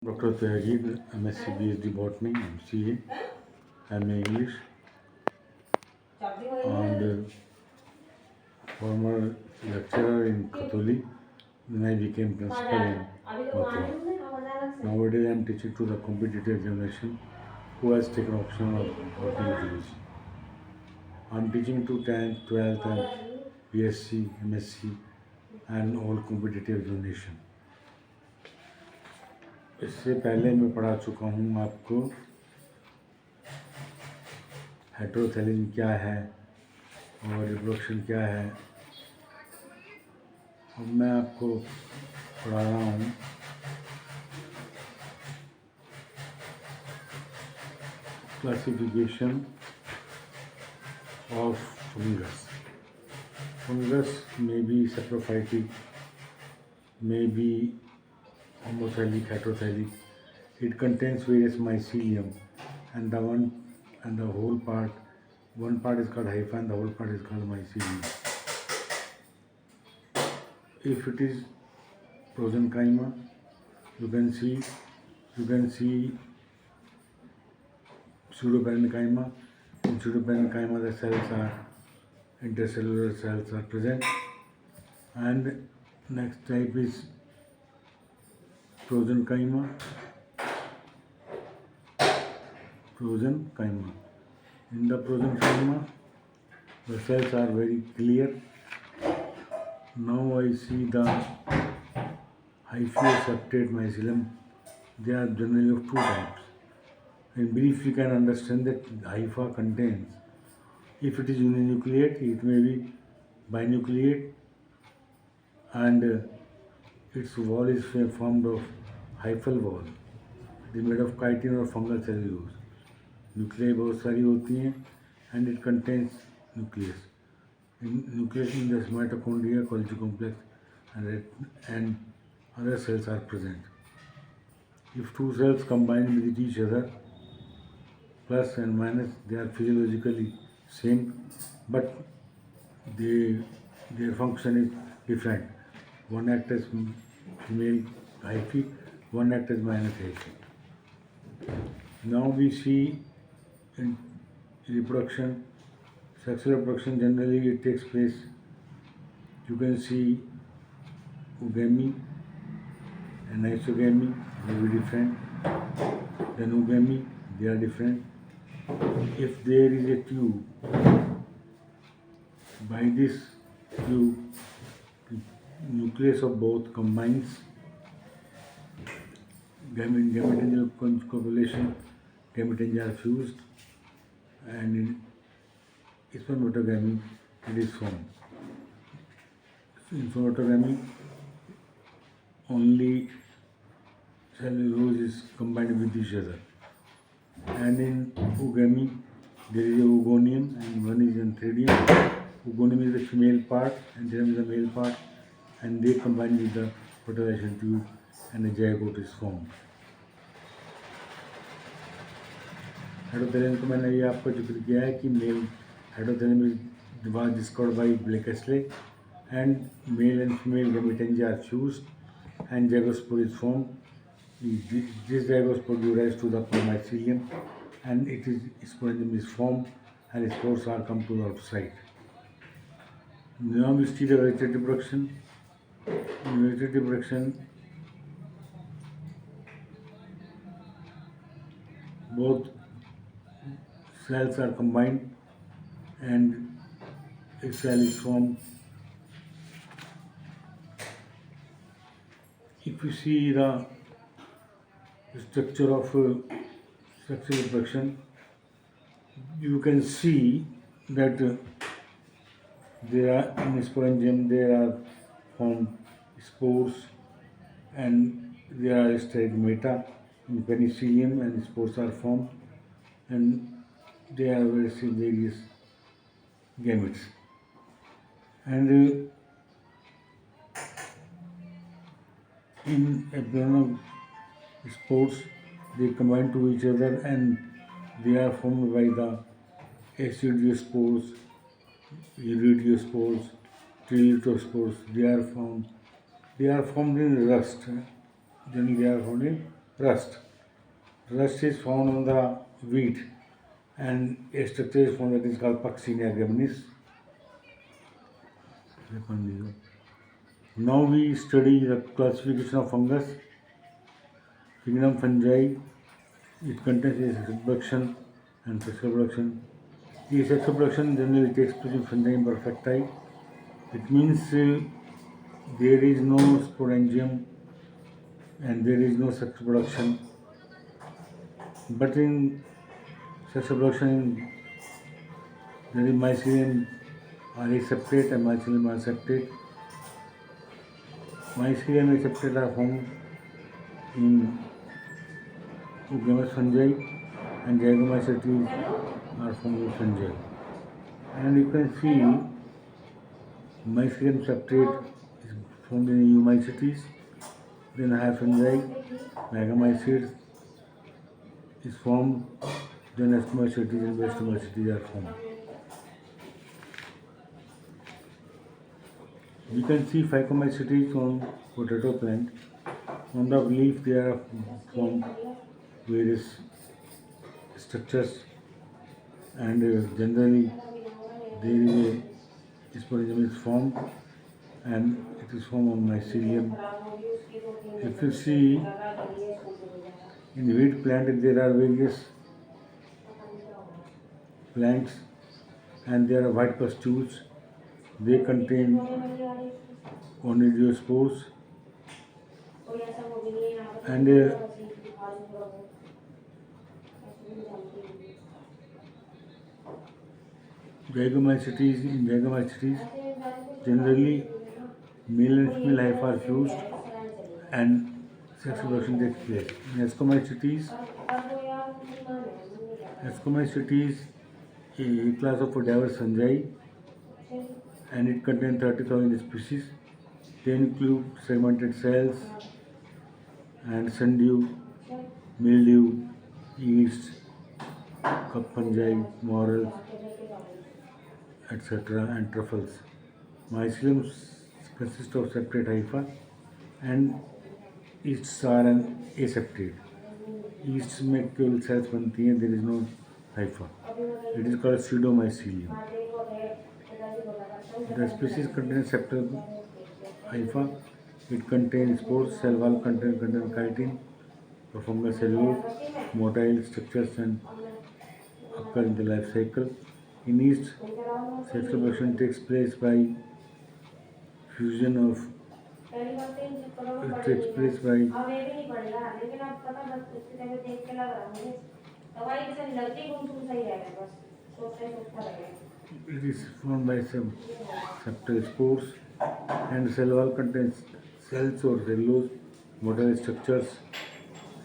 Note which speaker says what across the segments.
Speaker 1: Dr. Tehagir, MSc PhD Botany, MCA, MA English, and former lecturer in Katholi. Then I became principal in Mathura. Nowadays I am teaching to the competitive generation who has taken option of botany zoology. I am teaching to 10th, 12th and BSc, MSc and all competitive generation. इससे पहले मैं पढ़ा चुका हूँ आपको हेटेरोथैलिन क्या है और रिप्रोडक्शन क्या है। अब मैं आपको पढ़ा रहा हूँ classification of fungus. Fungus may be saprophytic, may be homothallic, heterothallic. It contains various mycelium, and the whole part, one part is called hypha and the whole part is called mycelium. If it is prosenchyma, you can see pseudoparenchyma. In pseudoparenchyma, the cells are intercellular cells are present, and next type is prosenchyma. In the prosenchyma, the cells are very clear. Now I see the hyphoseptate mycelium. They are generally of two types. In brief, we can understand that hypha contains, if it is uninucleate, it may be binucleate, and its wall is formed of hyphal wall. It is made of chitin or fungal cellulose. Nuclei बहुत सारी होती हैं, and it contains nucleus. Nucleus in the mitochondria, Golgi complex, and other cells are present. If two cells combine with each other, plus and minus, they are physiologically same, but their function is different. One acts as female hyphae, one acts as minus hyphae. Now we see in reproduction, sexual reproduction generally it takes place. You can see oogamy and isogamy, they will be different. Then oogamy, they are different. If there is a tube, by this tube, the nucleus of both combines. Gametangial copulation, gametangia are fused, and in spermatogamy it is formed. In spermatogamy, only cellulose is combined with each other, and in oogamy there is a oogonium and one is antheridium. Oogonium is the female part, antheridium is the male part, and they combine with the fertilization tube and a zygote is formed. हेटेरोथैलियम को मैंने ये आपको जिक्र किया है कि mail हेटेरोथैलियम was discovered by Blakeslee, and male and female gametangia are fused and zygospore is formed. This zygospore gives rise to the mycelium, and sporangium is formed and spores are come to the outside. Now we see the vegetative reproduction. In vegetative reproduction, both cells are combined and a cell is formed. If you see the structure of sexual reproduction, you can see that there are in sporangium there are formed spores and there are stigmata. In penicillium and spores are formed, and they are various gametes. And in abdominal spores, they combine to each other and they are formed by the acidiospores, iridospores, trilitospores. They are formed in rust. Generally, they are found in Rust. Rust is found on the wheat, and a structure is found that is called Puccinia graminis. Now we study the classification of fungus. Kingdom fungi. It contains asexual production and sexual production. The sexual production generally takes place in fungi imperfecti. It means there is no sporangium and there is no sexual production. But in sexual production, there is mycelium aseptate and mycelium aseptate. Mycelium aseptate are found in Eugamous fungi and Zygomycetes are found in fungi. And you can see mycelium septate is found in Eumycetes, then higher fungi, Megamycetes is formed, then Ascomycetes and Westomycetes are formed. We can see Phycomycetes on potato plant. On the leaf they are formed various structures, and generally there is a sporangium is formed and it is formed on mycelium. If you see in wheat plant there are various plants and there are white pustules. They contain onidiospores and Zygomycetes. In Zygomycetes, generally male and female hyphae are fused and sexual production takes place. In Ascomycetes, a class of diverse fungi, and it contains 30,000 species. They include segmented cells and sundew, mildew, yeast, cup fungi, morels, etc. and truffles. Mycelium consists of septate hypha and yeasts are an aseptate. Yeasts में केवल cells बनती हैं, there is no hypha. It is called pseudomycelium. The species contains septal hypha. It contains spores. Cell wall contains chitin, or fungal cellulose, motile structures and occur in the life cycle. In yeast, sexual production takes place by fusion of it takes place by it is formed by some septal spores, and cell wall contains cells or cellulose, motile structures,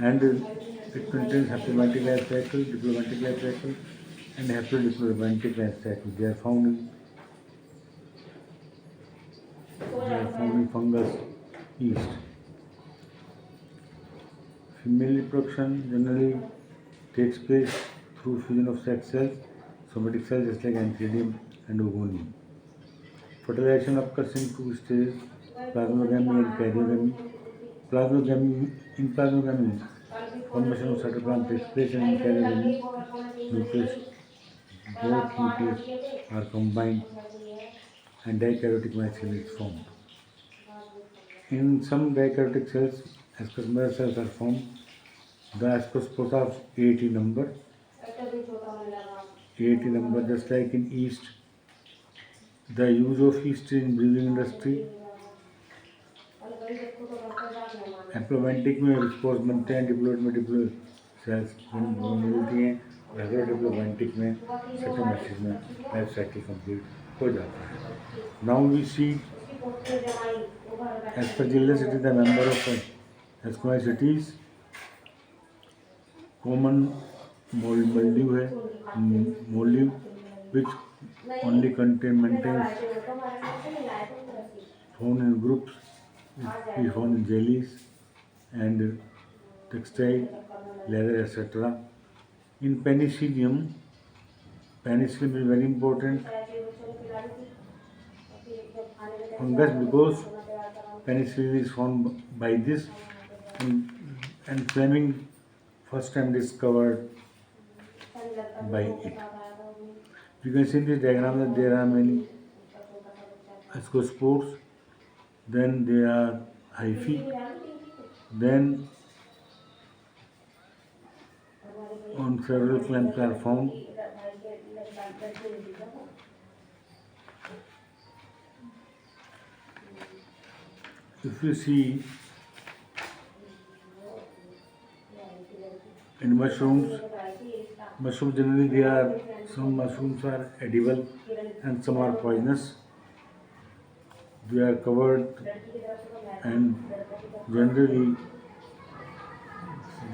Speaker 1: and it contains haplomantic life cycle, diplomantic life cycle, and haplodiplomantic life cycle. They are found in fungus yeast. Female reproduction generally takes place through fusion of sex cells, somatic cells just like Antheridium and Ogonium. Fertilization occurs in two stages, plasmogamy and karyogamy. In plasmogamy, formation of cytoplasm takes place, and in karyogamy, both nucleus are combined and dikaryotic mycelium is formed. In some dikaryotic cells, ascospore cells are formed. The ascospores are 80 number, just like in yeast. The use of yeast in brewing industry. Haplomantic में spores बनते हैं, diploid में diploid sales मिलती हैं, हेटेरोडिप्लोमेंटिक में सेटोमेसिस में life cycle complete हो जाता है. Now we see Aspergillus, it is the member of Ascomycetes. Common mildew है, mildew which only maintains found in groups. It is found in jellies and textile, leather, etc. In penicillium is very important fungus because penicillin is found by this, and and Fleming first time discovered by it. You can see in this diagram that there are many ascospores, then there are hyphae, then on several clamps are found. If you see in mushrooms generally they are, some mushrooms are edible and some are poisonous. They are covered and generally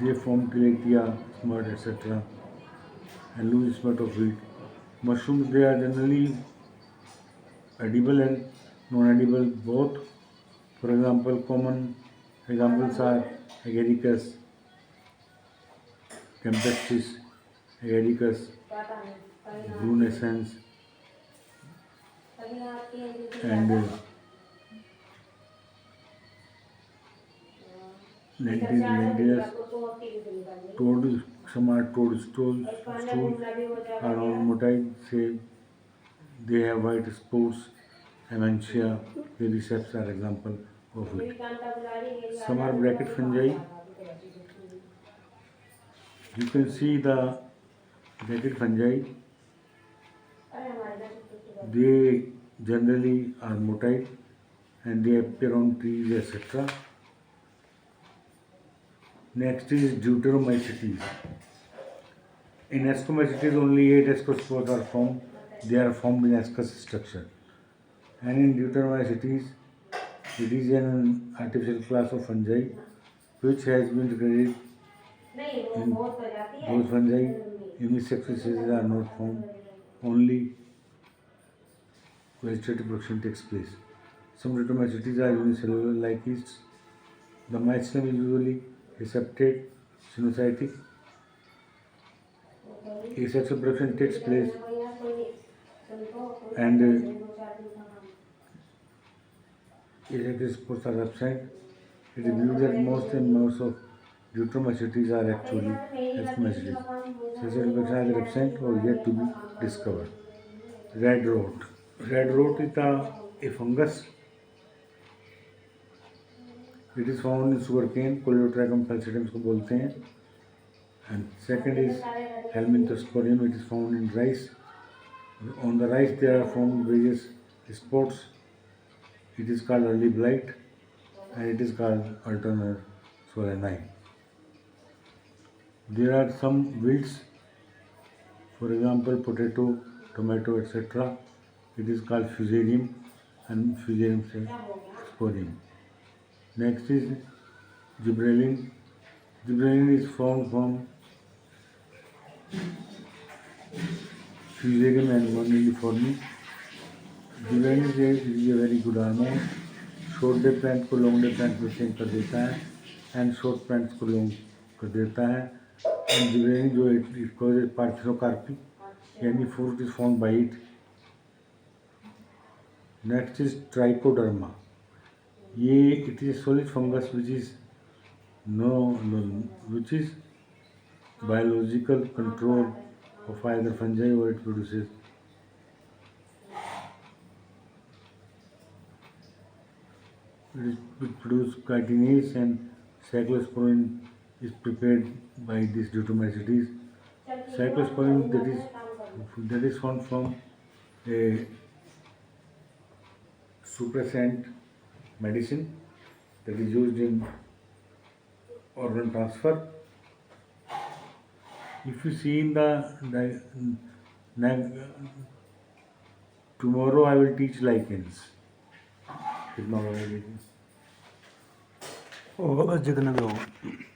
Speaker 1: they form Tilatia, smut, etc. and loose smut of wheat. Mushrooms they are generally edible and non-edible both. For example, common examples are Agaricus, Campestris, Agaricus, Brunescens, and Lentilus, toad, some are toadstools are on motile, say they have white spores, Amentia, Cordyceps are example of it. Some are bracket fungi. You can see the bracket fungi. They generally are motile and they appear on trees, etc. Next is Deuteromycetes. In Ascomycetes, only 8 ascospores are formed. They are formed in ascus structure. And in Deuteromycetes, it is an artificial class of fungi which has been recorded in those fungi. Unisexual species are not found. Only vegetative production takes place. Some Deuteromycetes are unicellular like yeasts. The mycelium is usually aseptate, sinusitic. Asexual production takes place and asexual spores are absent. It is believed that most of Deuteromycetes are actually Ascomycetes. Sexual production are either absent or yet to be discovered. Red rot. Red rot is a fungus. It is found in sugarcane, Coleotrichum falciparum इसको बोलते हैं. And second is Helminthosporium. It is found in rice. On the rice there are found various spots. It is called early blight and it is called Alternaria solani. There are some wilts, for example potato, tomato, etc. It is called Fusarium and Fusarium sporium. Next is gibberellin. Gibberellin is found from Fusarium and Moniliforme. Gibberellin is a very good hormone. Short day plant को long day plant में change कर देता है and short plants को long कर देता है. And gibberellin जो इट कॉजेज पार्थिनोकार्पी यानी fruit is found by it. Next is trichoderma. ये it is solid fungus which is biological control of either fungi और it produces. It produces chitinase and cyclosporin is prepared by these Deuteromycetes. Cyclosporin that is found from a suppressant medicine that is used in organ transfer. If you see in tomorrow I will teach lichens.
Speaker 2: होगा बस जितना भी होगा.